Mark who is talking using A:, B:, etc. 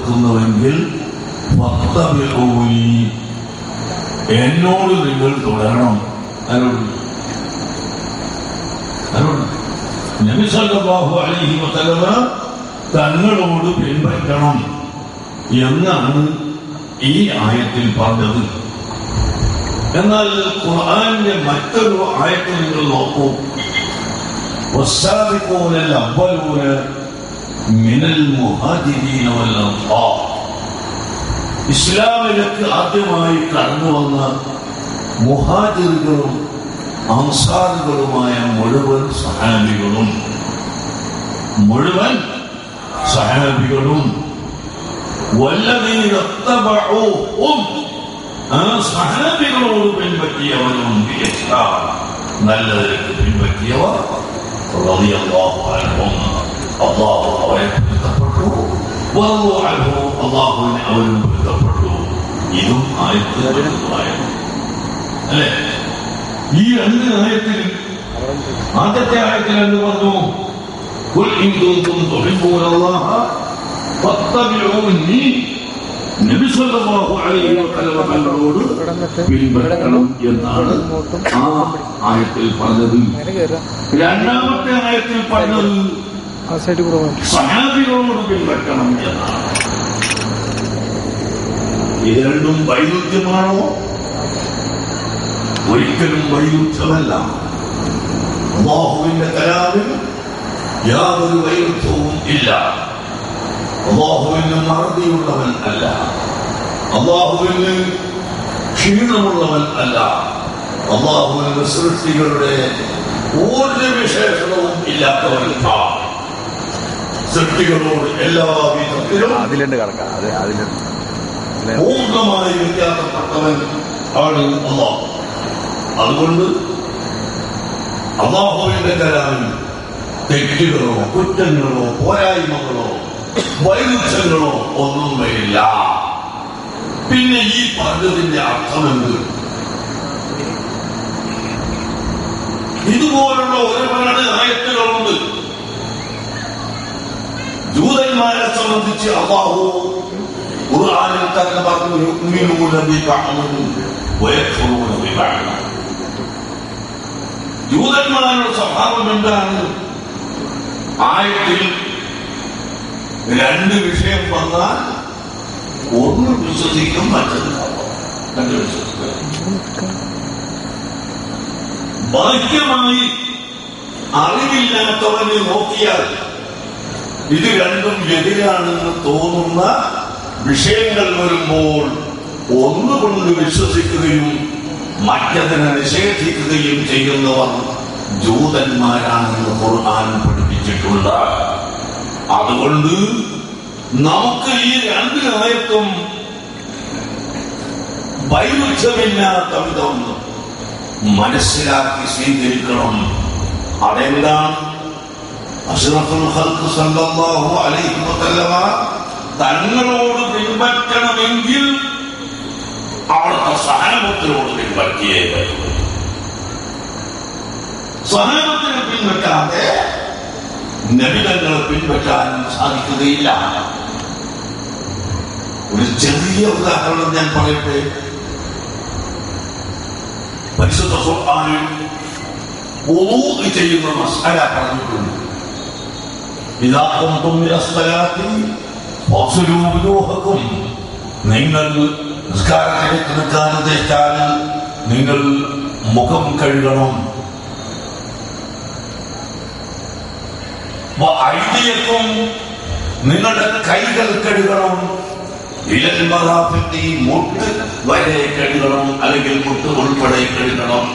A: വെറുക്കുന്നുവെങ്കിൽ എന്നോട് നിങ്ങൾ തുടരണം. നബി സല്ലല്ലാഹു അലൈഹി വസല്ലമ തങ്ങളോട് പിൻപറ്റണം എന്നാണ് ഈ ആയത്തിൽ പറഞ്ഞത്. എന്നാൽ ഖുർആനിലെ മറ്റൊരു ആയത്ത് നിങ്ങൾ നോക്കൂ. والسابقون الأولون من المهاجرين والأنصار. ഇസ്ലാമിലേക്ക് ആദ്യമായി കടന്നു വന്ന മുഹാജിറുകളും അൻസാറുകളുമായ മുഴുവൻ സഹാബികളും വല്ലദീന തബഉഹും ആ സഹാബികളോട് പിൻപറ്റിയവരും നല്ലതിലേക്ക് പിൻപറ്റിയവർ റളിയല്ലാഹു അൻഹും അല്ലാഹു അവരെ പൊരുത്തപ്പെട്ടു, വറളു അൻഹു അല്ലാഹുവിനെ അവരും പൊരുത്തപ്പെട്ടു. ഇതും ആയത്തിൽ അല്ലേ? ഈ രണ്ട് ആയത്തിൽ ആദ്യത്തെ ആയത്തിൽ എന്ത് പറഞ്ഞു? ഖുൽ ഇൻ കുൻതും തുഹിബ്ബൂനല്ലാഹ ഫത്തബിഊനി. നബി സല്ലല്ലാഹു അലൈഹി വസല്ലം തങ്ങളോട് പിൻപറ്റണം എന്നാണ് ആ ആയത്തിൽ പറഞ്ഞത്. രണ്ടാമത്തെ ആയത്തിൽ പറഞ്ഞത് സഹാബികളോട് പിൻപറ്റണം എന്നാണ്. ഇത് രണ്ടും വൈരുദ്ധ്യമാണോ? ഒരിക്കലും വൈരുദ്ധ്യമല്ല. അല്ലാഹുവിന്റെ കലാമിൽ യാതൊരു വൈരുദ്ധ്യവും ഇല്ല. അല്ലാഹുവിന് മറതിയുള്ളവൻ അല്ല, അല്ലാഹുവിന് ക്ഷീണമുള്ളവൻ അല്ല, അല്ലാഹുവിന്റെ സൃഷ്ടികളുടെ ഒരു വിശേഷണവും ഇല്ലാത്തവൻ. സൃഷ്ടികളോട് എല്ലാ വിധത്തിലും പൂർണ്ണമായി വ്യത്യാസപ്പെട്ടവൻ ആണ് അല്ലാഹു. അതുകൊണ്ട് അല്ലാഹുവിന്റെ കലാമിൽ തെറ്റുകളോ കുറ്റങ്ങളോ പോരായ്മകളോ വൈരുദ്ധ്യങ്ങളോ ഒന്നും വരില്ല. പിന്നെ ഈ പറഞ്ഞതിന്റെ അർത്ഥമെന്ത്? ഇതുപോലുള്ള ഒരുപാട് ആയത്തുകളുണ്ട്. ജൂതന്മാരെ സംബന്ധിച്ച് അല്ലാഹു ഖുർആനിൽ തന്നെ പറഞ്ഞു, യുഅ്മിനൂന ബിബഅദ് വയക്ഫുറൂന ബിബഅദ്. ജൂതന്മാരുടെ സ്വഭാവം എന്താണ്? ആയത്തിൽ രണ്ട് വിഷയം വന്നാൽ ഒന്ന് വിശ്വസിക്കും, മറ്റൊന്ന് ബാഹ്യമായി അറിവില്ലാത്തവനെ നോക്കിയാൽ ഇത് രണ്ടും എതിരാണെന്ന് തോന്നുന്ന വിഷയങ്ങൾ വരുമ്പോൾ ഒന്നുകൊണ്ട് വിശ്വസിക്കുകയും മറ്റതിനെ നിഷേധിക്കുകയും ചെയ്യുന്നവർ ജൂതന്മാരാണെന്ന് ഖുർആൻ പഠിപ്പിച്ചിട്ടുണ്ട്. അതുകൊണ്ട് നമുക്ക് ഈ രണ്ട് ആയത്തും വൈരുദ്ധ്യമില്ലാത്ത വിധം മനസ്സിലാക്കി സ്വീകരിക്കണം. അതെന്താണ്? അഷ്റഫുൽ ഖൽഖ് സല്ലല്ലാഹു അലൈഹി വസല്ലമ തങ്ങളോട് പിൻപറ്റണമെങ്കിൽ അവിടുത്തെ സഹാബത്തിനോട് പിൻപറ്റിയേ പറ്റൂ. സഹാബത്തിനെ പിൻപറ്റാതെ നബിതങ്ങളെ പിൻപറ്റാൻ സാധിക്കുകയില്ല. ഒരു ചെറിയ ഉദാഹരണം ഞാൻ പറയട്ടെ. പരിശുദ്ധ ഖുർആനിൽ വുളൂ ചെയ്യുന്ന മസ്അല പറഞ്ഞിട്ടുണ്ട്. ഇദാ ഖുംതും ഇലസ്സലാത്തി ഫഗ്സിലൂ വുജൂഹക്കും. നിങ്ങൾ നിസ്കാരത്തിലേക്ക് നിൽക്കാൻ ഉദ്ദേശിച്ചാൽ നിങ്ങൾ മുഖം കഴുകണം. ഐതിയക്കും നിങ്ങളുടെ കൈകൾ കഴുകണം. ഇലൽ മറാഫിഖി മുട്ട് വരെ കഴുകണം, അല്ലെങ്കിൽ മുട്ട് ഉൾപ്പെടെ കഴുകണം.